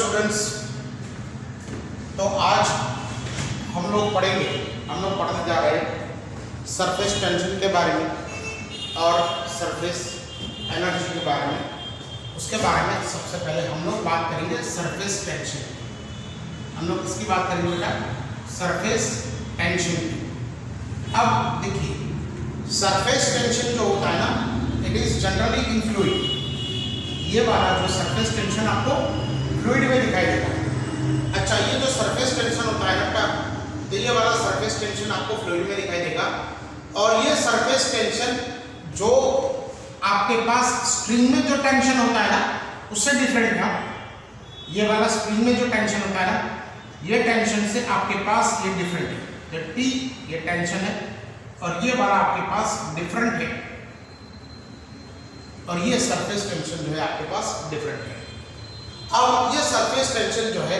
Students, तो आज हम लोग पढ़ने जा रहे हैं सरफेस टेंशन के बारे में और सरफेस एनर्जी के बारे में। उसके बारे में सबसे पहले हम लोग बात करेंगे सरफेस टेंशन। हम लोग किसकी बात करेंगे बेटा? सरफेस टेंशन की। अब देखिए, सरफेस टेंशन जो होता है ना, it is generally in fluid. ये वाला जो सरफेस टेंशन आपको फ्लूइड में दिखाई देगा। अच्छा, ये जो सरफेस टेंशन होता है ना, तो ये वाला सरफेस टेंशन आपको फ्लूइड में दिखाई देगा। और ये सरफेस टेंशन जो आपके पास स्ट्रिंग में जो टेंशन होता है ना, उससे डिफरेंट है। ये वाला स्ट्रिंग में जो टेंशन होता है ना, ये टेंशन से आपके पास ये डिफरेंट है। ये T ये टेंशन है और ये वाला आपके पास डिफरेंट है, और ये सरफेस टेंशन जो है आपके पास डिफरेंट है। अब ये सरफेस टेंशन जो है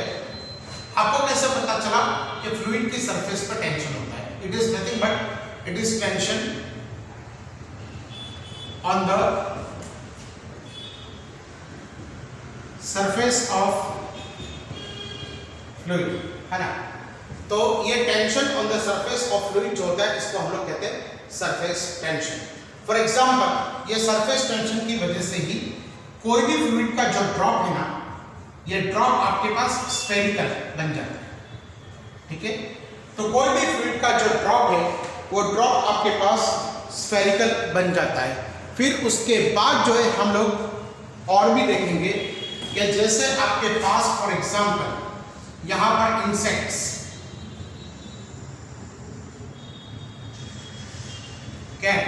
आपको कैसे पता चला कि फ्लूइड की सरफेस पर टेंशन होता है? It is nothing but it is tension on the surface of fluid, है ना। तो ये tension on the surface of fluid जो होता है, इसको हम लोग कहते हैं सरफेस टेंशन। फॉर एग्जाम्पल, ये सरफेस टेंशन की वजह से ही कोई भी फ्लूइड का जो ड्रॉप है ना, ये ड्रॉप आपके पास स्फेरिकल बन जाता है। ठीक है, तो कोई भी फ्लूइड का जो ड्रॉप है, वो ड्रॉप आपके पास स्फेरिकल बन जाता है। फिर उसके बाद जो है हम लोग और भी देखेंगे कि जैसे आपके पास फॉर एग्जाम्पल यहां पर insects can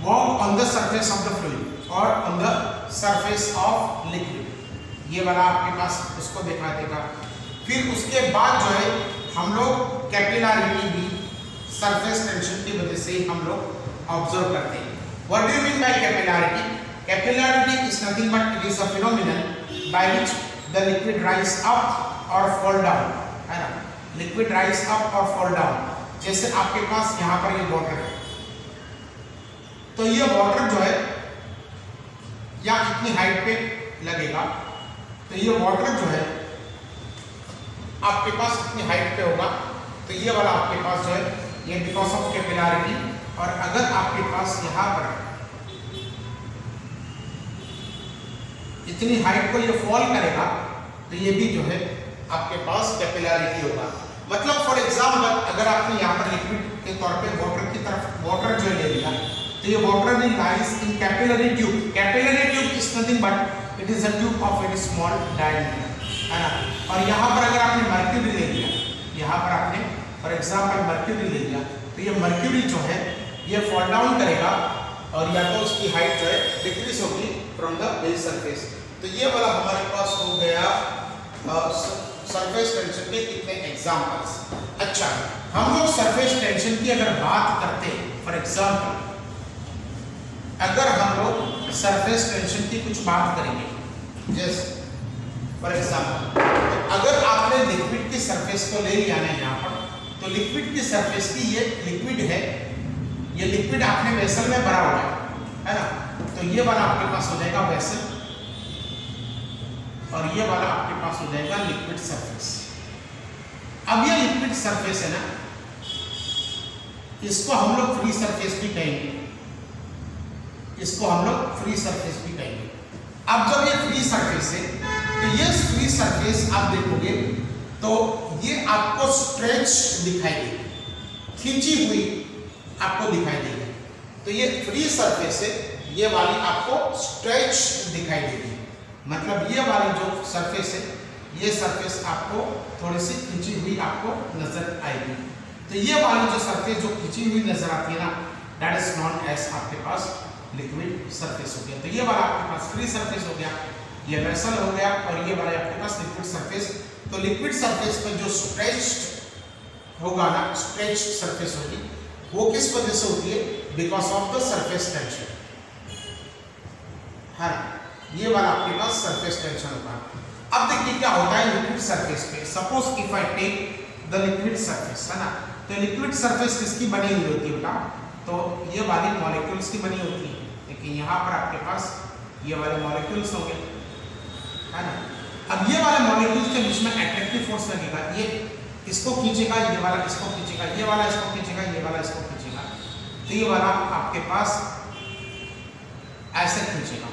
walk on the surface of the fluid or on the surface of liquid। ये वाला आपके पास उसको देखा देगा। फिर उसके बाद जो है हम लोग कैपिलरिटी भी सरफेस टेंशन की वजह से हम लोग ऑब्जर्व करते हैं। What do you mean by capillarity? Capillarity is nothing but it is a phenomenon by which the liquid rise up or fall down, है ना। Liquid rise up or fall down। जैसे आपके पास यहाँ पर ये वाटर है, तो ये वाटर जो है या इतनी हाइट पे लगेगा, तो ये वाटर जो है आपके पास इतनी हाइट पे होगा, तो ये वाला आपके पास जो है ये बिकॉज ऑफ कैपिलरिटी। और अगर आपके पास यहाँ पर इतनी हाइट को ये फॉल करेगा, तो ये भी जो है आपके पास कैपिलरिटी होगा। मतलब फॉर एग्जाम्पल, अगर आपने यहाँ पर लिक्विड के तौर पे वाटर की तरफ वाटर जो ले लिया, तो ये water will lies in capillary tube. Capillary tube is nothing but it is a tube of very small diameter, है ना। और यहाँ पर अगर आपने मर्क्यूरी ले लिया, यहाँ पर आपने फॉर एग्जाम्पल मर्क्यूरी ले लिया, तो ये मर्क्यूरी जो है ये फॉल डाउन करेगा और या तो उसकी हाइट जो है डिक्रीज होगी फ्रॉम द बेस सरफेस। तो ये वाला हमारे पास हो गया सरफेस टेंशन के कितने एग्जांपल्स। अच्छा, हम लोग सरफेस टेंशन की अगर बात करते हैं, फॉर एग्जांपल अगर हम लोग सरफेस टेंशन की कुछ बात करेंगे, जैसे फॉर एग्जांपल अगर आपने लिक्विड की सरफेस को ले लिया ना यहाँ पर, तो लिक्विड की सरफेस की ये लिक्विड है, ये लिक्विड आपने वेसल में भरा हुआ है ना। तो ये वाला आपके पास हो जाएगा वेसल, और ये वाला आपके पास हो जाएगा लिक्विड सरफेस। अब ये लिक्विड सरफेस है ना, इसको हम लोग फ्री सरफेस भी कहेंगे, इसको हम लोग फ्री सरफेस भी कहेंगे। अब जब ये फ्री सरफेस है, तो ये फ्री सरफेस आप देखोगे तो ये आपको स्ट्रेच दिखाई देगी, खींची हुई आपको दिखाई देगी। तो ये फ्री सरफेस है, ये वाली आपको स्ट्रेच दिखाई देगी। मतलब ये वाली जो सरफेस है, ये सरफेस आपको थोड़ी सी खींची हुई आपको नजर आएगी। तो ये वाली जो सरफेस जो खींची हुई नजर आती है ना, दैट इज नॉन एज आपके पास लिक्विड सरफेस हो गया। तो ये वाला आपके पास फ्री सरफेस हो गया, ये वेसल हो गया, और ये वाला आपके पास लिक्विड सरफेस। तो लिक्विड सरफेस पे जो स्ट्रेच्ड होगा ना, स्ट्रेच सरफेस होगी, वो किस वजह से होती है? Because of the surface tension, है ना। ये वाला आपके पास सरफेस टेंशन होगा। अब देखिए क्या होता है लिक्विड सरफेस पे। Suppose if I take the liquid surface, है ना, तो लिक्विड सरफेस किसकी बनी हुई होती है बेटा? तो ये वाली मॉलिक्यूल्स की बनी होती है। लेकिन यहाँ पर आपके पास ये वाले मॉलिक्यूल्स होंगे, है ना। अब ये वाले मॉलिक्यूल्स के बीच में एट्रैक्टिव फोर्स लगेगा, ये इसको खींचेगा, ये वाला इसको खींचेगा, ये वाला इसको खींचेगा, ये वाला इसको खींचेगा, तो ये वाला आपके पास ऐसे खींचेगा।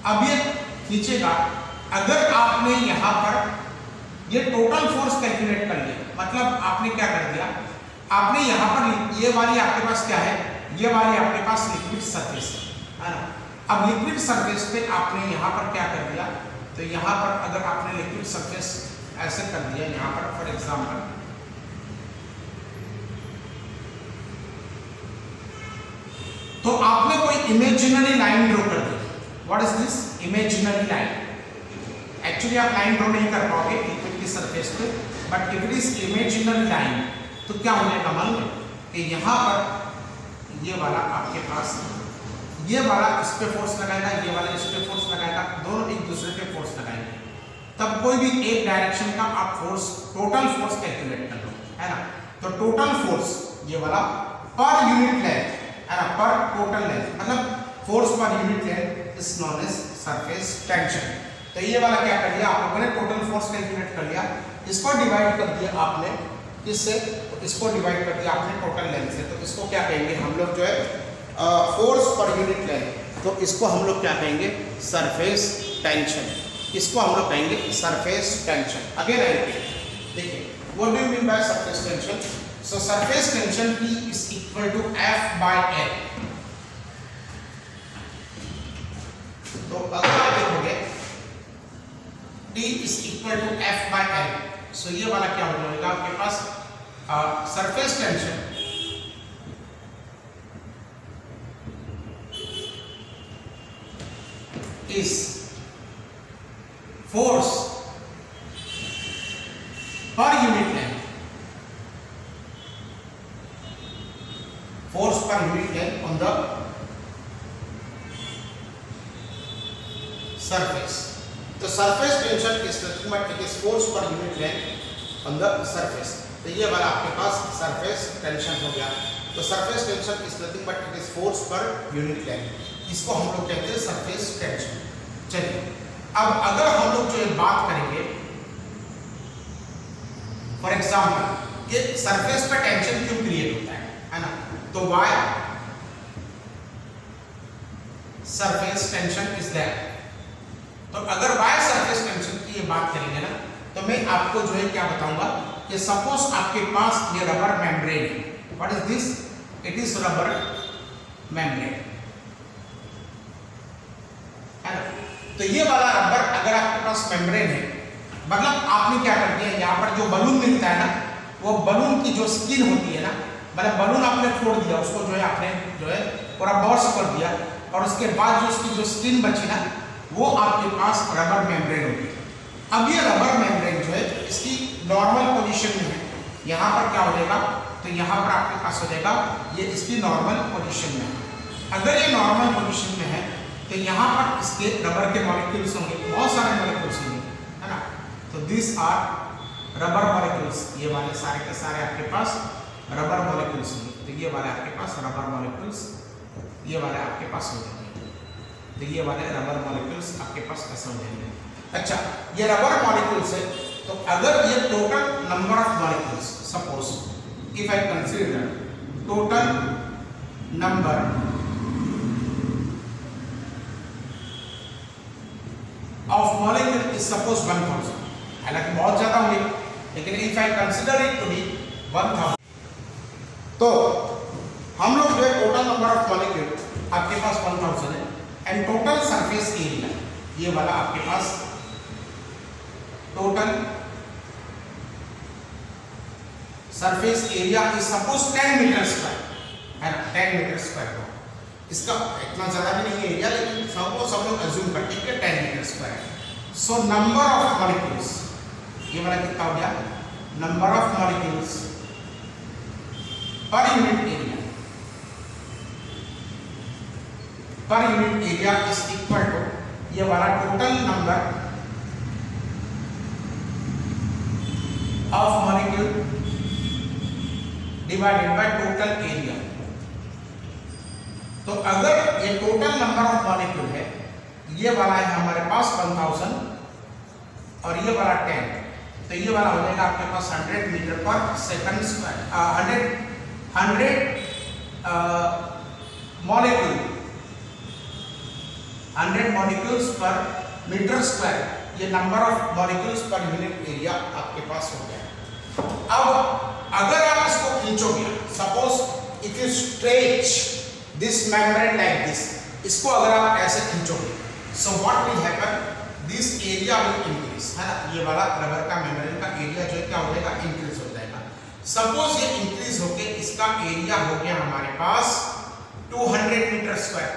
अब ये खींचेगा, अगर आपने यहाँ पर ये टोटल फोर्स कैलकुलेट कर लिया, मतलब आपने क्या कर दिया, आपने यहाँ पर ये वाली आपके पास क्या है, ये वाली आपके पास लिक्विड सरफेस है ना। अब लिक्विड सरफेस पे आपने यहाँ पर क्या कर दिया, तो यहाँ पर अगर आपने लिक्विड सरफेस ऐसे कर दिया, यहाँ पर फॉर एग्जांपल तो आपने कोई इमेजिनरी लाइन ड्रॉ कर दी। What is this imaginary line? Actually आप लाइन ड्रॉ नहीं कर पाओगे लिक्विड की सरफेस पे, but if it is imaginary line तो क्या होने का मालूम कि यहाँ पर ये वाला आपके पास, ये वाला इस पे फोर्स लगाएगा, ये वाला इस पे फोर्स लगाएगा, दोनों एक दूसरे पे फोर्स लगाएंगे, तब कोई भी एक डायरेक्शन का आप फोर्स, टोटल फोर्स कैलकुलेट कर लो, है ना। तो टोटल फोर्स ये वाला पर यूनिट लेंथ है ना, पर टोटल लेंथ मतलब force per unit length is known as surface tension. तो ये वाला क्या कर लिया आप लोगों ने, टोटल फोर्स कैलकुलेट कर लिया, इसको डिवाइड कर दिया आपने किससे, तो इसको डिवाइड कर दिया आपने टोटल लेंथ से। तो इसको क्या कहेंगे हम लोग, जो है फोर्स पर यूनिट लेंथ, तो इसको हम लोग क्या कहेंगे, सरफेस टेंशन, इसको हम लोग कहेंगे surface tension. Again I repeat, देखिए what do you mean by surface tension? So surface tension P is equal to F by L। तो अगर आप देखोगे T is equal to F by L, so ये वाला क्या हो जाएगा आपके पास, surface tension is force per unit length, force per unit length on the surface. तो surface tension is nothing but it is force per unit length on the surface. तो ये वाला आपके पास surface tension हो गया। तो surface tension is nothing but it is force per unit length, इसको हम लोग कहते हैं सरफेस टेंशन। चलिए अब अगर हम लोग जो बात करेंगे फॉर एग्जांपल कि सरफेस पर टेंशन क्यों क्रिएट होता है ना, तो why surface tension is there. तो अगर व्हाई सरफेस टेंशन की ये बात करेंगे ना, तो मैं आपको जो है क्या बताऊंगा कि सपोज आपके पास ये रबर मेम्ब्रेन है। What is this? It is rubber membrane, तो ये वाला रबर अगर आपके पास मेम्ब्रेन है, मतलब आपने क्या कर दिया, यहाँ पर जो बलून मिलता है ना, वो बलून की जो स्किन होती है ना, मतलब बलून आपने फोड़ दिया, उसको जो है आपने जो है पूरा बर्स्ट कर दिया, और उसके बाद जो उसकी जो स्किन बची ना, वो आपके पास रबर मेम्ब्रेन होगी। अब ये रबर मेम्ब्रेन जो है इसकी नॉर्मल पोजीशन में है, यहाँ पर क्या हो जाएगा, तो यहाँ पर आपके पास हो जाएगा ये इसकी नॉर्मल पोजीशन में। अगर ये नॉर्मल पोजीशन में है तो यहाँ पर इसके रबर के मॉलिक्यूल्स होंगे, बहुत सारे मॉलिक्यूल्स होंगे, है ना। तो दिस आर रबर मॉलिक्यूल्स, ये वाले सारे के सारे आपके पास रबर मॉलिक्यूल्स होंगे। तो ये वाले आपके पास रबर मॉलिक्यूल्स, ये वाले आपके पास हो जाएंगे, तो ये वाले रबर मॉलिक्यूल्स आपके पास ऐसे हो जाएंगे। अच्छा, ये रबर मॉलिक्यूल्स है, तो अगर ये total number of molecules, suppose if I consider total number of molecule is suppose 1000, हालांकि बहुत ज्यादा होंगे, लेकिन if I consider it to be 1000, तो हम लोग जो है टोटल नंबर ऑफ मॉलिक्यूल आपके पास 1000 है, एंड टोटल सरफेस एरिया ये वाला आपके पास total surface area is suppose 10 metre square, है ना, 10 मीटर स्क्वायर। इसका इतना ज्यादा भी नहीं है एरिया, लेकिन सपोज हम लोग अज्यूम करते हैं कि 10 metre square. So number of molecules, ये वाला कितना हो गया, number of molecules per unit area, per unit area is equal to ये वाला total number of molecule divided by total area. तो अगर ये टोटल नंबर ऑफ मॉलिक्यूल है, ये वाला है हमारे पास 1000, और ये वाला 10, तो ये वाला हो जाएगा आपके पास 100 metre per second square, 100 molecules per metre square, ये number of molecules per unit area आपके पास हो गया। अब अगर आप इसको खींचोगे, suppose if you stretch this membrane like this, इसको अगर आप ऐसे खींचोगे, so what will happen, this area will increase, है ना, ये वाला रबर का मेम्ब्रेन का एरिया जो है क्या हो जाएगा, इंक्रीज हो जाएगा। सपोज ये इंक्रीज होके इसका एरिया हो गया हमारे पास 200 मीटर स्क्वायर,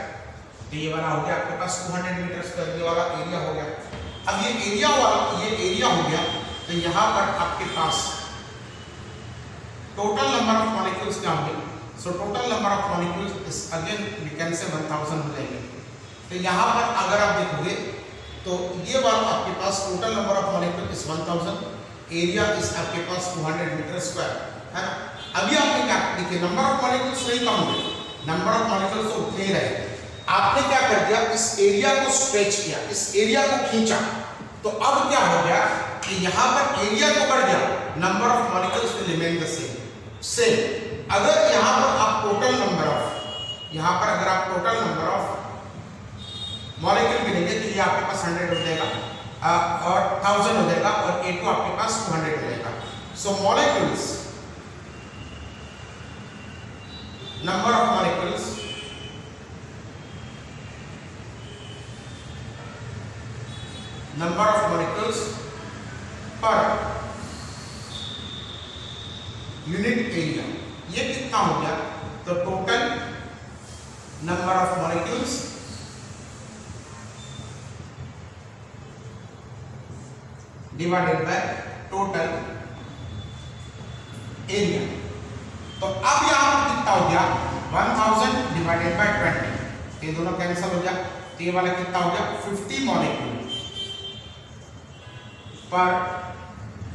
तो ये वाला हो गया आपके पास 200 मीटर स्क्वायर, ये वाला एरिया हो गया। अब ये एरिया हो गया, तो यहाँ पर आपके पास टोटल नंबर ऑफ मॉलिक्यूल्स क्या होंगे, so total number of molecules is again we can say 1000 हो जाएंगे। तो यहाँ पर अगर आप देखोगे तो ये वाला आपके पास total number of molecule is 1000, area is आपके पास 200 मीटर स्क्वायर, है ना। अभी आपने क्या देखिए, नंबर ऑफ मॉलिक्यूल्स नहीं कम हुए, नंबर ऑफ मॉलिक्यूल्स तो उतने ही रहे। आपने क्या कर दिया, इस एरिया को स्ट्रेच किया, इस एरिया को खींचा, तो अब क्या हो गया कि यहाँ पर एरिया तो बढ़ गया, number of molecules will remain the same. अगर यहाँ पर आप टोटल नंबर ऑफ, यहाँ पर अगर आप टोटल नंबर ऑफ मॉलिक्यूल गिनेंगे तो ये आपके पास 100 हो जाएगा और 1000 हो जाएगा, और A2 आपके पास 200 हो जाएगा। So molecules, number of molecules, number of molecules per unit area, ये कितना हो गया, तो total number of molecules divided by total area. तो अब यहां पर कितना हो गया, 1000 डिवाइडेड बाय 20, ये दोनों कैंसिल हो गया, तो ये वाला कितना हो गया, 50 मॉलिक्यूल पर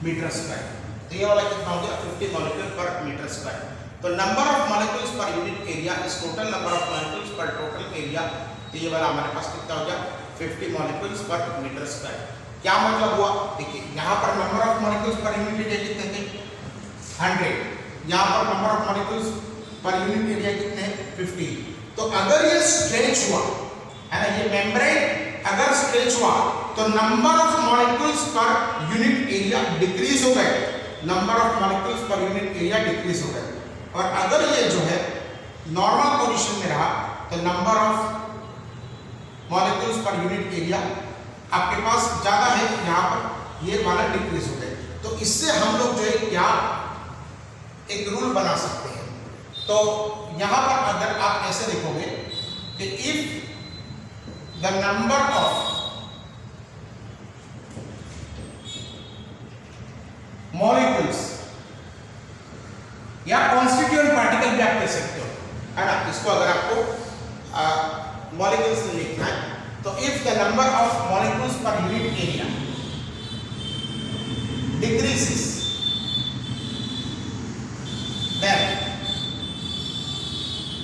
मीटर स्क्वायर, तो ये वाला कितना हो गया, 50 मॉलिक्यूल पर मीटर स्क्वायर। तो number of molecules per unit area is total number of molecules पर टोटल एरिया, तो ये वाला हमारे पास कितना हो गया, 50 मॉलिक्यूल्स पर मीटर स्क्वायर। क्या मतलब हुआ, देखिए यहाँ पर number of molecules per unit area कितने थे, 100, यहाँ पर number of molecules per unit area कितने, 50। तो अगर ये स्ट्रेच हुआ, है ना, ये मेम्ब्रेन अगर स्ट्रेच हुआ, तो number of molecules per unit area decrease हो गए, number of molecules per unit area decrease हो गए। और अगर ये जो है नॉर्मल पोजीशन में रहा, तो number of molecules per unit area आपके पास ज्यादा है, यहाँ पर ये वाला डिक्रीज हो गए। तो इससे हम लोग जो है क्या एक रूल बना सकते हैं। तो यहाँ पर अगर आप ऐसे देखोगे कि if the number of molecules या कॉन्स्टिट्यूएंट पार्टिकल भी आप कह सकते हो, है ना, इसको अगर आपको मॉलिक्यूल्स में लिखना है, तो if the number of molecules per unit area decreases,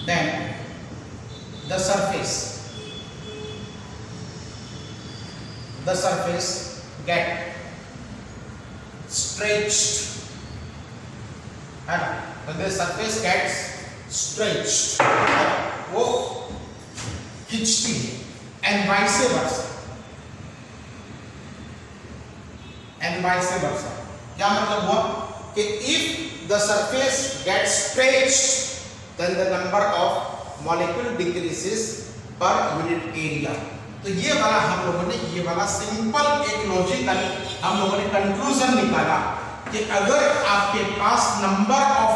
then the surface get stretched, है ना, तो the surface gets stretched, वो खिंचती है, and vice versa, क्या मतलब हुआ कि if the surface gets stretched, then the number of molecule decreases per unit area। तो ये वाला हम लोगों ने, ये वाला सिंपल एक लॉजिकल हम लोगों ने कंक्लूजन निकाला कि अगर आपके पास number of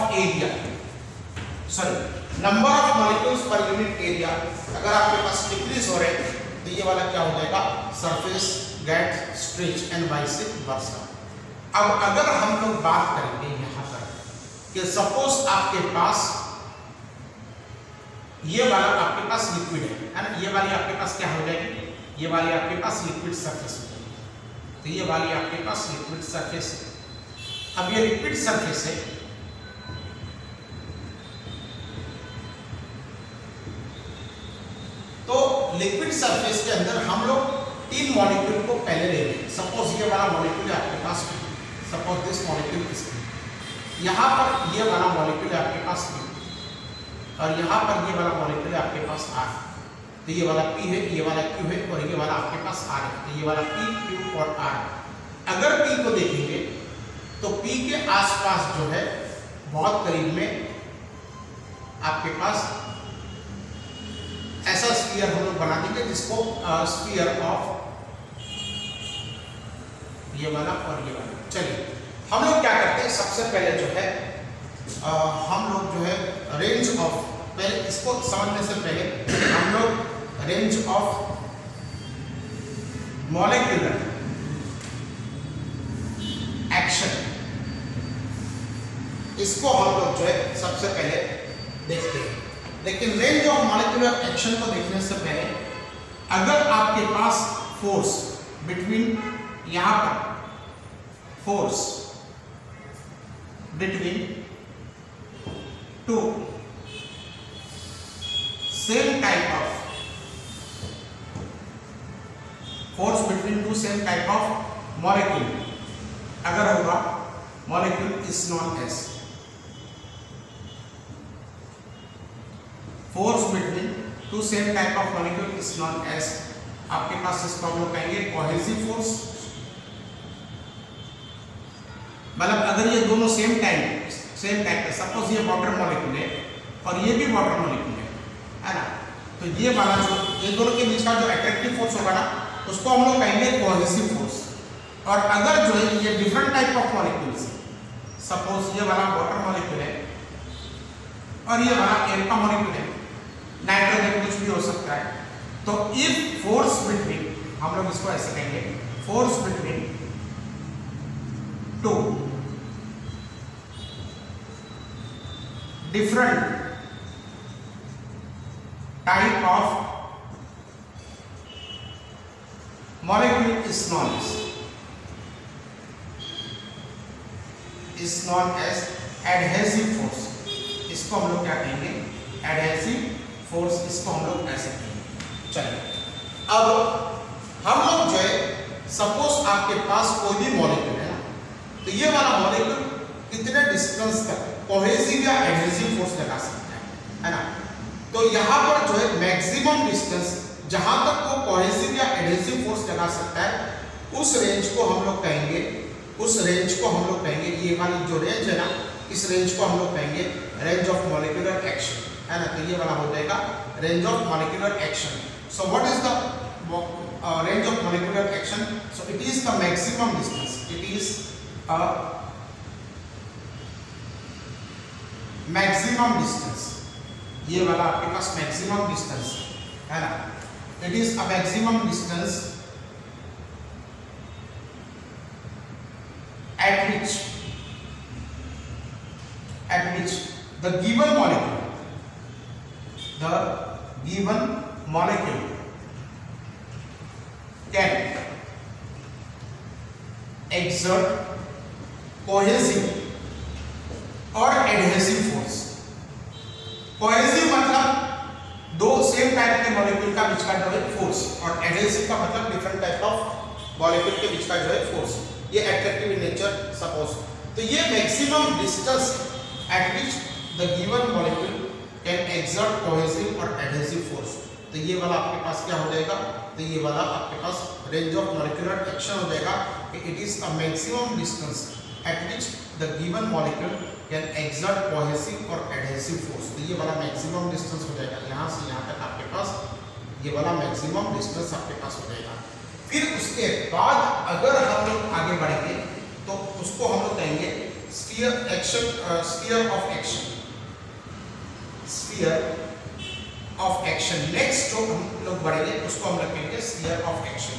molecules per unit area अगर आपके पास डिक्रीज हो रहे हैं, तो ये वाला क्या हो जाएगा, surface get stretch and vice versa. अब अगर हम लोग बात करेंगे यहाँ पर कि सपोज आपके पास ये वाला आपके पास लिक्विड है ना, ये वाली आपके पास क्या हो जाएगी, ये वाली आपके पास लिक्विड सरफेस हो जाएगी, तो ये वाली आपके पास लिक्विड सरफेस है। अब ये लिक्विड सरफेस है, तो लिक्विड सरफेस के अंदर हम लोग तीन मॉलिक्यूल को पहले ले लें। सपोज ये वाला मॉलिक्यूल है आपके पास, suppose this molecule is P, यहाँ पर ये वाला मॉलिक्यूल है आपके पास P, और यहाँ पर ये वाला मॉलिक्यूल है आपके पास R। तो ये वाला P है, ये वाला Q है, और ये वाला आपके पास R है। तो ये वाला P, Q और R। अगर P को देखेंगे तो P के आसपास जो है बहुत करीब में आपके पास ऐसा स्फीयर हम लोग बना देंगे जिसको स्फीयर ऑफ ये वाला और ये वाला। चलिए हम लोग क्या करते हैं, सबसे पहले जो है हम लोग जो है रेंज ऑफ, पहले इसको समझने से पहले हम लोग रेंज ऑफ मॉलिक्यूलर एक्शन, इसको हम लोग जो है सबसे पहले देखते हैं। लेकिन रेंज ऑफ मॉलिक्यूलर एक्शन को देखने से पहले अगर आपके पास फोर्स बिटवीन, यहां पर force between two same type of, force between two same type of molecule अगर होगा, molecule is known as force between two same type of molecule is known as, आपके पास इसको हम लोग कहेंगे कोहेसिव फोर्स। मतलब अगर ये दोनों सेम टाइप है, सपोज ये वाटर मॉलिक्यूल है और ये भी वाटर मॉलिक्यूल है ना, तो ये वाला जो ये दोनों के बीच का जो अट्रैक्टिव फोर्स होगा ना, उसको हम लोग कहेंगे कोहेसिव फोर्स। और अगर जो है ये different type of molecules, suppose ये वाला वाटर मॉलिक्यूल है और ये वाला एयर का मॉलिक्यूल है, नाइट्रोजन कुछ भी हो सकता है, तो इफ फोर्स बिटवीन, हम लोग इसको ऐसे कहेंगे, force between two different type of molecule is known as adhesive force. इसको हम लोग क्या कहेंगे, एडहेसिव फोर्स, इसको हम लोग ऐसे कहेंगे। चलिए अब हम लोग जो है सपोज आपके पास कोई भी मॉलिक्यूल है ना, तो ये वाला मॉलिक्यूल कितने डिस्टेंस तक कोहेसिव या एडहेसिव फोर्स लगा सकता है ना। तो यहाँ पर जो है मैक्सिमम डिस्टेंस जहां तक वो कोहेसिव या एडहेसिव फोर्स लगा सकता है, उस रेंज को हम लोग कहेंगे, ये वाली जो रेंज है ना, इस रेंज को हम लोग कहेंगे रेंज ऑफ मॉलिक्यूलर एक्शन, है ना। तो ये वाला हो जाएगा range of molecular action. So what is the range of molecular action? So it is the maximum distance, it is maximum distance, ये वाला आपके पास मैक्सिमम डिस्टेंस है ना। It is a maximum distance at which the given molecule can exert cohesive और adhesive force। Cohesive मतलब दो same type के molecule का बीच का जो है फोर्स, और एडहेसिव का मतलब डिफरेंट टाइप ऑफ मॉलिक्यूल के बीच का जो है फोर्स, ये अट्रैक्टिव इन नेचर सपोज। तो ये maximum distance eight which the given molecule can exert cohesive और एडहेसिव फोर्स। तो ये वाला आपके पास क्या हो जाएगा, तो ये वाला आपके पास रेंज ऑफ मॉलिक्यूलर एक्शन हो जाएगा कि it is a maximum distance eight which the given molecule can exert cohesive और एडहेसिव फोर्स। तो ये वाला मैक्सिमम डिस्टेंस हो जाएगा, यहाँ से यहाँ तक आपके पास ये वाला मैक्सिमम डिस्टेंस आपके पास हो जाएगा। फिर उसके बाद अगर हम लोग आगे बढ़ेंगे तो उसको हम लोग कहेंगे sphere action, sphere of action, sphere of action. Next जो हम लोग बढ़ेंगे उसको हम लोग कहेंगे स्फीयर ऑफ एक्शन।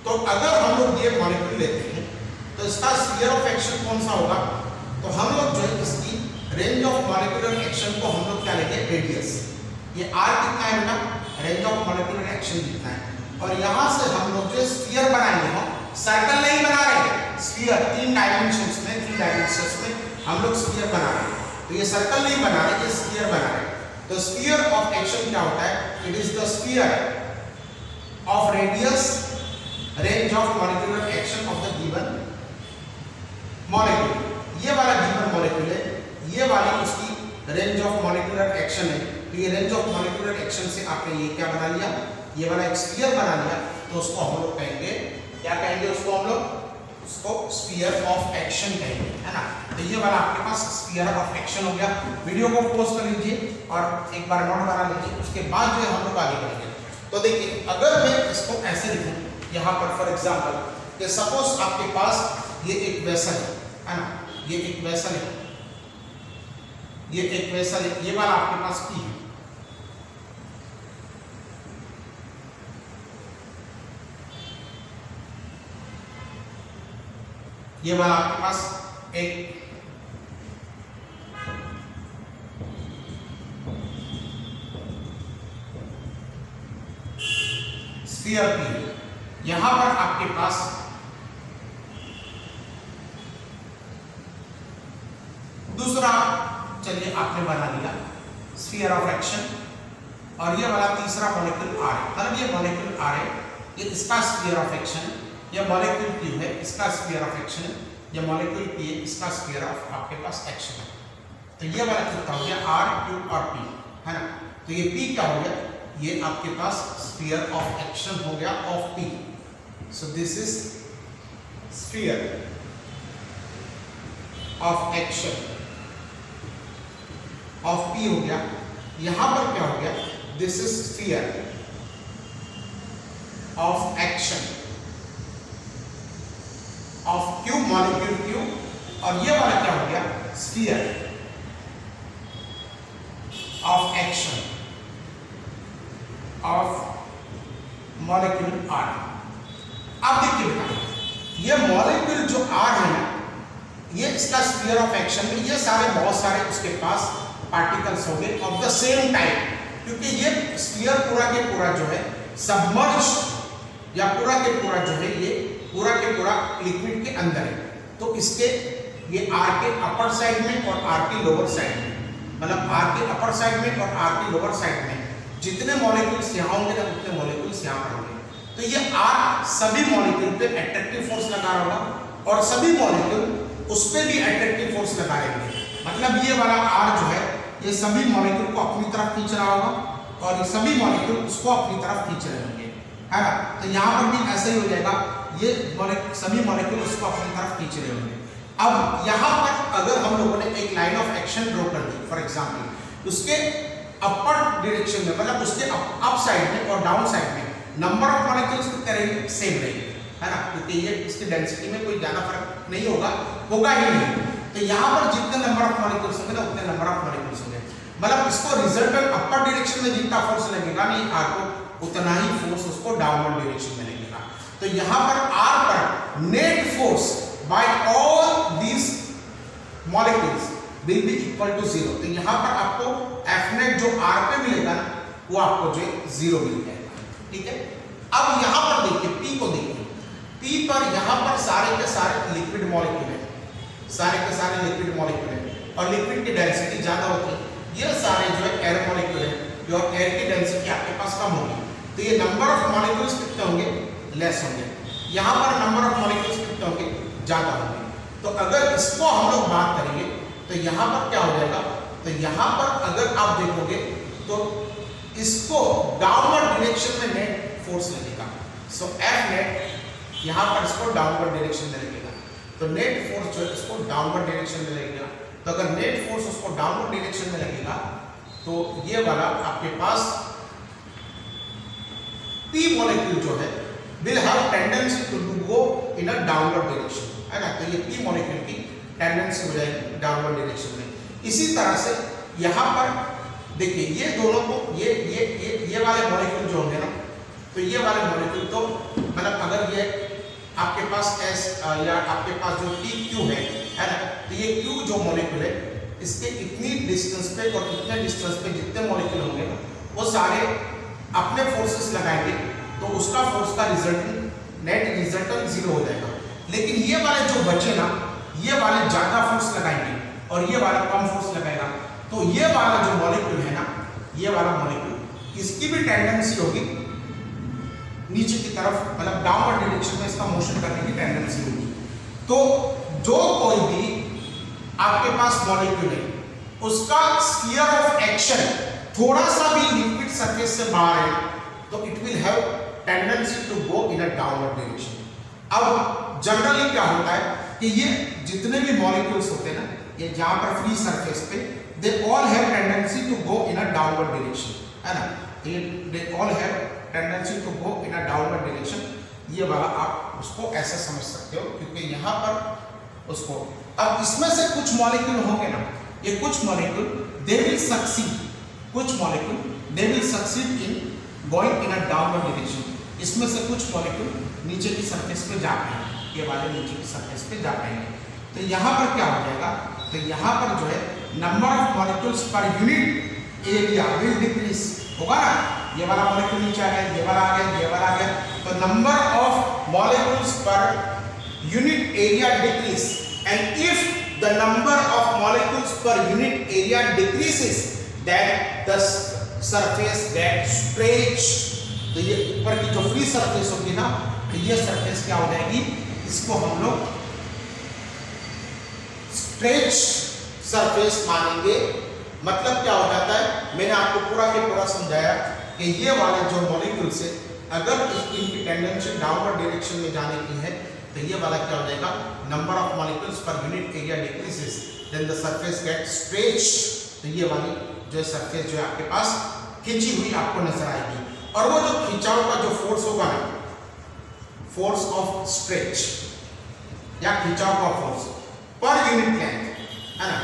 तो अगर हम लोग ये मॉलिक्यूल लेते हैं तो इसका स्फीयर ऑफ एक्शन कौन सा होगा, तो हम लोग जो है इसकी रेंज ऑफ मॉलिक्यूलर एक्शन को हम लोग क्या लेंगे, रेडियस। ये आर कितना है बेटा, रेंज ऑफ मॉलिक्यूलर एक्शन कितना है, और यहां से हम लोग जो स्फीयर बनाएंगे, हम सर्कल नहीं बना रहे, स्फीयर तीन डायमेंशंस में हम लोग स्फीयर बना रहे हैं। तो ये सर्कल नहीं बना रहे, ये स्फीयर बना रहे हैं। तो स्फीयर ऑफ एक्शन क्या होता है, it is the sphere of radius range of molecular action of the given molecule, ये वाला गिवन मॉलिक्यूल है, ये वाली उसकी रेंज ऑफ मॉलिक्यूलर एक्शन है। तो ये रेंज ऑफ मॉलिक्यूलर एक्शन से आपने ये क्या बना लिया, ये वाला एक स्फीयर बना लिया। तो उसको हम लोग कहेंगे, क्या कहेंगे उसको हम लोग, उसको स्फीयर ऑफ एक्शन कहेंगे, है ना। तो ये वाला आपके पास स्फीयर ऑफ एक्शन हो गया। वीडियो को पॉज कर लीजिए और एक बार नोट बना लीजिए, उसके बाद जो है हम लोग आगे बढ़ेंगे। तो देखिए, अगर मैं इसको ऐसे लिखूं यहाँ पर फॉर एग्जांपल कि सपोज आपके पास ये एक वेसल है ना, ये एक वेसल है, ये एक वेसल है, ये वाला आपके पास P है, ये वाला आपके पास एक स्फीयर P है। यहां पर आपके पास दूसरा, चलिए आपने बना लिया स्फीयर ऑफ एक्शन, और ये वाला तीसरा मॉलिक्यूल R है। मतलब ये मॉलिक्यूल R है, ये इसका स्फीयर ऑफ एक्शन है, ये मॉलिक्यूल Q है, इसका स्फीयर ऑफ एक्शन है, ये मॉलिक्यूल P है, इसका स्फीयर ऑफ आपके पास एक्शन है। तो ये वाला कितना हो गया, R, Q और P, है ना। तो ये P क्या हो गया, ये आपके पास स्फीयर ऑफ एक्शन हो गया of P। So this is sphere of action of P हो गया। यहां पर क्या हो गया, this is sphere of action of Q, molecule Q, और ये वाला क्या हो गया, sphere of action of molecule R। अब देखिए बेटा, ये मॉलिक्यूल जो R है ना, ये इसका स्फीयर ऑफ एक्शन में ये सारे बहुत सारे उसके पास पार्टिकल्स होंगे ऑफ द सेम टाइप, क्योंकि ये स्फीयर पूरा के पूरा जो है सबमर्ज या पूरा के पूरा जो है ये पूरा के पूरा लिक्विड के अंदर है। तो इसके ये R के अपर साइड में और R के लोअर साइड में, मतलब R के अपर साइड में और R के लोअर साइड में जितने मॉलिक्यूल्स यहाँ होंगे ना उतने मॉलिक्यूल्स यहाँ पर होंगे। तो ये R सभी मॉलिक्यूल पे अट्रैक्टिव फोर्स लगा रहा होगा और सभी मॉलिक्यूल उस पे भी अट्रैक्टिव फोर्स लगा रहेंगे। मतलब ये वाला R जो है ये सभी मॉलिक्यूल को अपनी तरफ खींच रहा होगा और ये सभी मॉलिक्यूल उसको अपनी तरफ खींच रहे होंगे, है ना। तो यहाँ पर भी ऐसा ही हो जाएगा, ये सभी मॉलिक्यूल उसको अपनी तरफ खींच रहे होंगे। अब यहाँ पर अगर हम लोगों ने एक लाइन ऑफ एक्शन ड्रॉ कर दी फॉर एग्जाम्पल, उसके अपर डायरेक्शन में, मतलब उसके अप साइड में और डाउन साइड में नंबर ऑफ मॉलिक्यूल्स कितने रहेंगे, सेम रहेंगे, है ना, क्योंकि ये इसकी डेंसिटी में कोई ज्यादा फर्क नहीं होगा ही नहीं। तो यहाँ पर जितने नंबर ऑफ मॉलिक्यूल्स होंगे ना उतने नंबर ऑफ मॉलिक्यूल्स होंगे। मतलब इसको रिजल्टेंट अपर डायरेक्शन में जितना फोर्स लगेगा नहीं R को, उतना ही फोर्स उसको डाउनवर्ड डायरेक्शन में लगेगा। तो यहाँ पर R पर net force by all these molecules will be equal to 0। तो यहाँ पर आपको F नेट जो R पे मिलेगा ना वो आपको जो 0 मिल जाएगा, ठीक है। अब यहाँ पर देखिए P को देखिए, P पर यहाँ पर सारे के सारे लिक्विड मॉलिक्यूल है, सारे के सारे लिक्विड मॉलिक्यूल है और लिक्विड की डेंसिटी ज्यादा होती है। ये सारे जो है एयर मॉलिक्यूल है, जो एयर की डेंसिटी आपके पास कम होगी, तो ये नंबर ऑफ मॉलिक्यूल्स कितने होंगे, लेस होंगे। यहाँ पर नंबर ऑफ मॉलिक्यूल्स कितने होंगे, ज्यादा होंगे। तो अगर इसको हम लोग बात करेंगे तो यहाँ पर क्या हो जाएगा, तो यहाँ पर अगर आप देखोगे तो इसको डाउनवर्ड डायरेक्शन में नेट फोर्स लगेगा। सो F नेट यहाँ पर इसको डाउनवर्ड डायरेक्शन में लगेगा, तो नेट फोर्स जो है इसको डाउनवर्ड डायरेक्शन में लगेगा। तो अगर नेट फोर्स उसको डाउनवर्ड डायरेक्शन में लगेगा तो ये वाला आपके पास P मॉलिक्यूल जो है will have tendency to go in a downward direction, है ना। तो ये P मॉलिक्यूल की टेंडेंसी हो जाएगी डाउनवर्ड डायरेक्शन में। इसी तरह से यहाँ पर देखिए ये दोनों को ये वाले मॉलिक्यूल जो होंगे ना, तो ये वाले मॉलिक्यूल तो मतलब अगर ये आपके पास S या आपके पास जो PQ है ना, तो ये Q जो मॉलिक्यूल है इसके इतनी डिस्टेंस पे और इतने डिस्टेंस पे जितने मॉलिक्यूल होंगे ना वो सारे अपने फोर्सेस लगाएंगे, तो उसका फोर्स का रिजल्ट नेट रिजल्टेंट 0 हो जाएगा। लेकिन ये वाले जो बचे ना, ये वाले ज्यादा फोर्स लगाएंगे और ये वाला कम फोर्स लगाएगा। तो ये वाला जो मॉलिक्यूल है ना, ये वाला मॉलिक्यूल इसकी भी टेंडेंसी होगी नीचे की तरफ मतलब डाउनवर्ड डायरेक्शन में इसका मोशन करने की टेंडेंसी होगी। तो जो कोई भी आपके पास मॉलिक्यूल है उसका स्फीयर ऑफ एक्शन थोड़ा सा भी लिक्विड सरफेस से बाहर है तो it will have tendency to go in a downward direction. अब जनरली क्या होता है कि ये जितने भी मॉलिक्यूल्स होते हैं ना, ये जहां पर फ्री सरफेस पे they all have tendency to go in a downward direction, है ना, they all have tendency to go in a downward direction. ये वाला आप उसको ऐसे समझ सकते हो क्योंकि यहाँ पर उसको, अब इसमें से कुछ मॉलिक्यूल होंगे ना, ये कुछ मॉलिक्यूल दे विल सक्सीड, कुछ molecule they will succeed in going in a downward direction. इसमें से कुछ मॉलिक्यूल नीचे की सरफेस पे जा पाएंगे, ये वाले नीचे की सरफेस पे जा पाएंगे। तो यहाँ पर क्या हो जाएगा, तो यहाँ पर जो है number of molecules per unit area will decrease होगा ना, ये वाला मॉलिक्यूल नीचे आ गया, ये वाला आ गया, ये वाला आ गया, तो number of molecules per unit area decrease and if the number of molecules per unit area decreases that the surface get stretched. तो ये ऊपर की जो फ्री सरफेस होगी ना, तो ये सरफेस क्या हो जाएगी, इसको हम लोग स्ट्रेच सरफेस मानेंगे। मतलब क्या हो जाता है, मैंने आपको पूरा के पूरा समझाया कि ये वाले जो मॉलिक्यूल्स है अगर इनकी टेंडेंसी डाउनवर्ड डायरेक्शन में जाने की है तो ये वाला क्या हो जाएगा, number of molecules per unit area decreases then the surface get stretched. तो ये वाली जो सरफेस जो है आपके पास खींची हुई आपको नजर आएगी, और वो जो खिंचाव का जो फोर्स होगा ना, फोर्स ऑफ स्ट्रेच या खिंचाव का फोर्स पर यूनिट लेंथ, है ना,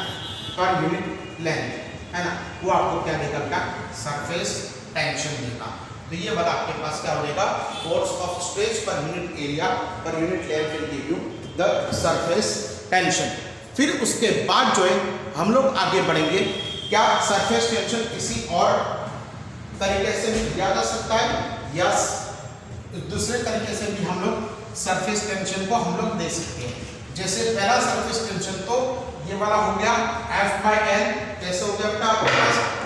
पर यूनिट लेंथ, है ना, वो आपको क्या देगा, क्या सरफेस टेंशन देगा। तो ये वाला आपके पास क्या हो जाएगा, फोर्स ऑफ स्ट्रेच पर unit area per unit length will give you the surface tension. फिर उसके बाद जो है हम लोग आगे बढ़ेंगे, क्या सरफेस टेंशन किसी और तरीके से भी दिया जा सकता है, यस, दूसरे तरीके से भी हम लोग सरफेस टेंशन को हम लोग दे सकते हैं। जैसे पहला सरफेस टेंशन तो ये वाला हो गया F/L, कैसे हो गया बेटा,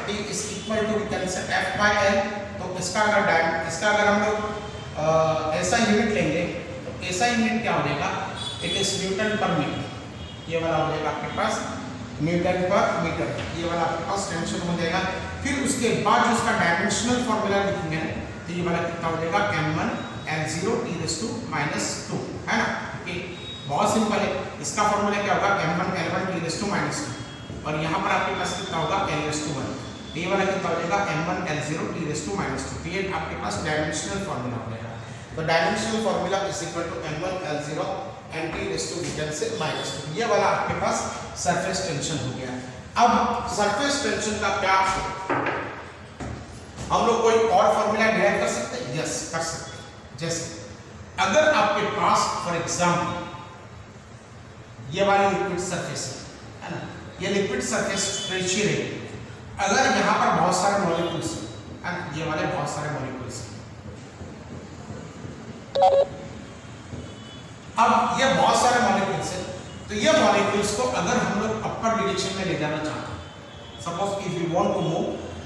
T is equal to cancel F/L। तो इसका अगर हम लोग ऐसा यूनिट लेंगे तो ऐसा यूनिट क्या हो जाएगा, इट इज न्यूटन पर मीटर, ये वाला हो जाएगा आपके पास न्यूटन पर मीटर, ये वाला आपके पास टेंशन हो जाएगा। फिर उसके बाद जो उसका डायमेंशनल फॉर्मूला लिखेंगे तो ये वाला कितना हो जाएगा, m1 L0 T⁻², है ना, ओके, बहुत सिंपल है। इसका फॉर्मूला क्या होगा, m1 L1 T⁻², और यहाँ पर आपके पास कितना होगा, L⁻²। ये वाला कितना हो जाएगा, m1 L0 T⁻²। ये आपके पास डायमेंशनल फॉर्मूला हो जाएगा। तो dimensional formula is equal to m1 L0 and T⁻²। ये वाला आपके पास सरफेस टेंशन हो गया। अब सरफेस टेंशन का क्या, हम लोग कोई और फॉर्मूला डिराइव कर सकते हैं, यस कर सकते हैं। जैसे अगर आपके पास फॉर एग्जांपल ये वाली लिक्विड सरफेस है ना, ये लिक्विड सरफेस स्ट्रेची रहेगी, अगर यहाँ पर बहुत सारे मॉलिक्यूल्स है ना, ये वाले बहुत सारे मॉलिक्यूल्स, अब ये बहुत सारे मॉलिक्यूल्स है, तो ये मॉलिक्यूल्स को अगर हम लोग अपर डायरेक्शन में ले जाना चाहते हैं, suppose if you want to move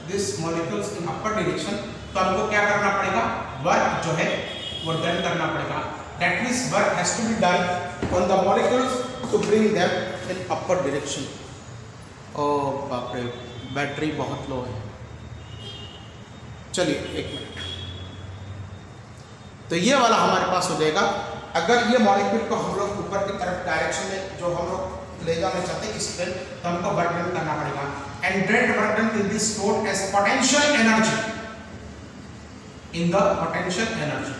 this molecules in upper direction, तो हमको क्या करना पड़ेगा, वर्क जो है वो डन करना पड़ेगा। That means work has to be done on the molecules to bring them in upper direction. ओ बाप रे, बैटरी बहुत लो है, चलिए एक मिनट। तो ये वाला हमारे पास हो जाएगा, अगर ये मॉलिक्यूल को हम लोग ऊपर की तरफ डायरेक्शन में जो हम लोग ले जाना चाहते हैं इस तरह, तो हमको वर्क डन करना पड़ेगा। And that work done will be stored as potential energy in the potential energy,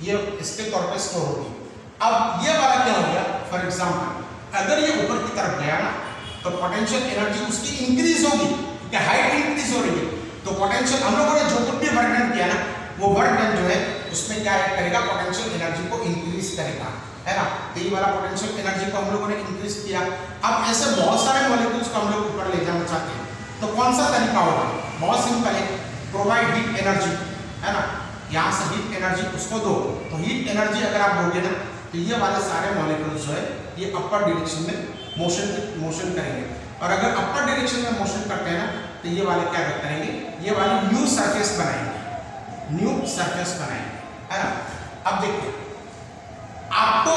ये इसके तौर पे स्टोर होगी। अब ये वाला क्या हो गया, फॉर एग्जांपल अगर ये ऊपर की तरफ गया ना, तो पोटेंशियल एनर्जी उसकी इंक्रीज होगी, क्या हाइट इंक्रीज हो रही है, तो पोटेंशियल हम लोगों ने जो कुछ भी वर्क डन किया ना, वो वर्क डन जो है उसमें क्या ऐड करेगा, पोटेंशियल एनर्जी को इंक्रीज करेगा, है ना। तो ये वाला पोटेंशियल एनर्जी को हम लोगों ने इंक्रीज किया। अब ऐसे बहुत सारे मॉलिक्यूल्स को हम लोग ऊपर ले जाना चाहते हैं, तो कौन सा तरीका होगा, बहुत सिंपल है, प्रोवाइड हीट एनर्जी, है ना, यहाँ से हीट एनर्जी उसको दो, तो हीट एनर्जी अगर आप दोगे ना, तो ये वाले सारे मॉलिक्यूल्स जो है ये अपर डायरेक्शन में मोशन करेंगे, और अगर अपर डायरेक्शन में मोशन करते हैं ना, तो ये वाले क्या करेंगे, ये वाली न्यू सरफेस बनाएंगे, न्यू सरफेस बनाएंगे, है ना। अब देखिए आपको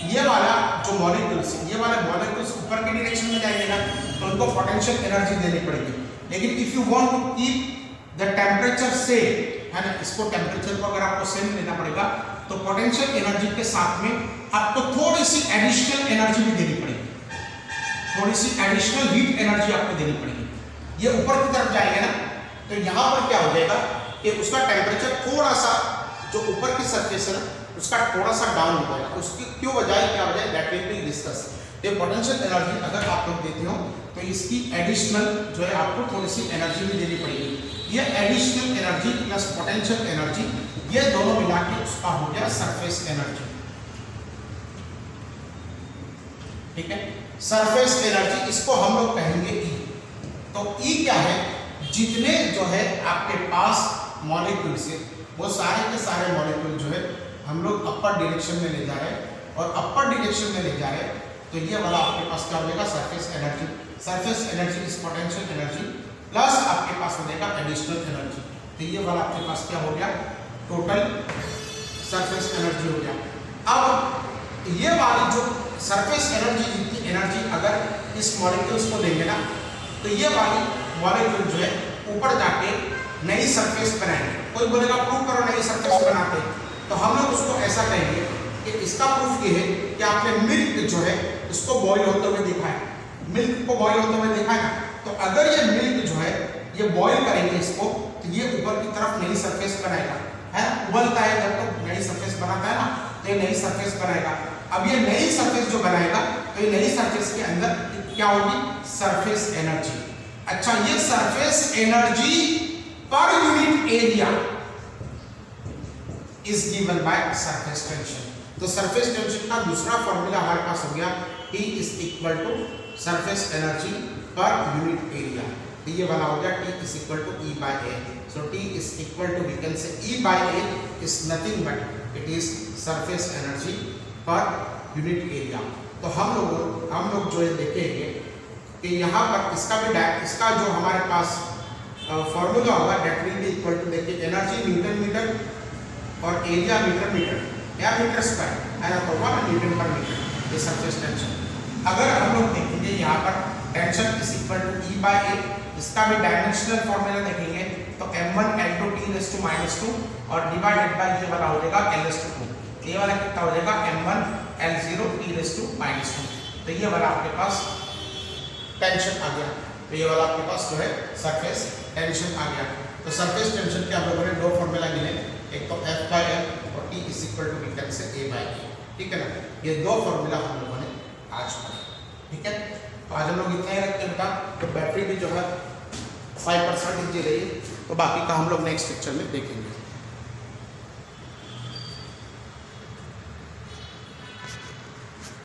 ये वाला जो मॉलिक्यूल्स, ये वाले मॉलिक्यूल्स ऊपर के डायरेक्शन में जाएंगे ना, तो उनको पोटेंशियल एनर्जी देनी पड़ेगी। लेकिन if you want to keep the temperature same, है ना, इसको टेम्परेचर को अगर आपको सेम लेना पड़ेगा तो पोटेंशियल एनर्जी के साथ में आपको थोड़ी सी एडिशनल एनर्जी भी देनी पड़ेगी, थोड़ी सी एडिशनल हीट एनर्जी आपको देनी पड़ेगी। ये ऊपर की तरफ जाएंगे ना, तो यहाँ पर क्या हो जाएगा कि उसका टेम्परेचर थोड़ा सा, जो ऊपर की सरफेस है ना, उसका थोड़ा सा डाउन हो जाएगा। उसकी क्यों वजह क्या वजह, दैट विल बी डिस्कस। ये पोटेंशियल एनर्जी अगर आप लोग देते हो तो इसकी एडिशनल जो है आपको थोड़ी सी एनर्जी भी देनी पड़ेगी। ये additional energy plus potential energy, ये दोनों मिला के उसका हो गया सरफेस एनर्जी, ठीक है। सरफेस एनर्जी इसको हम लोग कहेंगे ई। तो ई क्या है, जितने जो है आपके पास मॉलिक्यूल से, वो सारे के सारे मॉलिक्यूल जो है हम लोग अपर डायरेक्शन में ले जा रहे हैं, और अपर डायरेक्शन में ले जा रहे हैं, तो ये वाला आपके पास क्या हो जाएगा, surface energy. Surface energy is potential energy plus आपके पास हो जाएगा एडिशनल एनर्जी। तो ये वाला आपके पास क्या हो गया, टोटल सरफेस एनर्जी हो गया। अब ये वाली जो सरफेस एनर्जी, जितनी एनर्जी अगर इस मॉलिक्यूल्स को देंगे ना, तो ये वाली मॉलिक्यूल जो है ऊपर जाके नई सरफेस बनाएंगे। कोई बोलेगा प्रूव करो नई सरफेस बनाते, तो हम लोग उसको ऐसा कहेंगे कि इसका प्रूफ ये है कि आपने मिल्क जो है इसको बॉईल होते हुए देखा है, मिल्क को बॉईल होते हुए देखा है ना। तो अगर ये मिल्क जो है ये बॉईल करेंगे इसको, तो ये ऊपर की तरफ नई सरफेस बनाएगा, है उबलता है जब तक नई सरफेस बनाता है ना, तो ये नई सरफेस बनाएगा। अब ये नई सरफेस जो बनाएगा, तो ये नई सरफेस के अंदर क्या होगी, सरफेस एनर्जी। अच्छा, ये surface energy per unit area is given by surface tension. तो सरफेस टेंशन का दूसरा फॉर्मूला हमारे पास हो गया, T is equal to surface energy per unit area. तो ये वाला हो गया T is equal to E by A। So T is equal to, we can say E by A is nothing but it is surface energy per unit area. तो हम लोग जो है देखेंगे कि यहाँ पर इसका जो हमारे पास फॉर्मूला होगा, that will be equal to, देखिए एनर्जी न्यूटन मीटर और एरिया मीटर मीटर या मीटर स्क्वायर, है ना, तो 1 न्यूटन पर मीटर, ये सरफेस टेंशन। अगर हम लोग देखेंगे यहाँ पर tension is equal to E by A, इसका भी डायमेंशनल फॉर्मूला देखेंगे तो m1 L2 T⁻², और डिवाइडेड बाय ये वाला हो जाएगा L⁻²। ये वाला कितना हो जाएगा, m1 L0 T⁻²। तो ये वाला आपके पास टेंशन आ गया। तो ये वाला आपके पास जो है सरफेस टेंशन आ गया। तो सरफेस टेंशन के हम लोगों ने दो फॉर्मूला गिने, एक तो F बाय L और T is equal to, we can say A by A, ठीक है ना। ये दो फॉर्मूला हम लोगों ने आज पढ़े, ठीक है। तो आज हम लोग इतना ही रखते हैं बेटा। तो बैटरी भी जो है 5% जी रही है, तो बाकी का हम लोग नेक्स्ट लेक्चर में देखेंगे।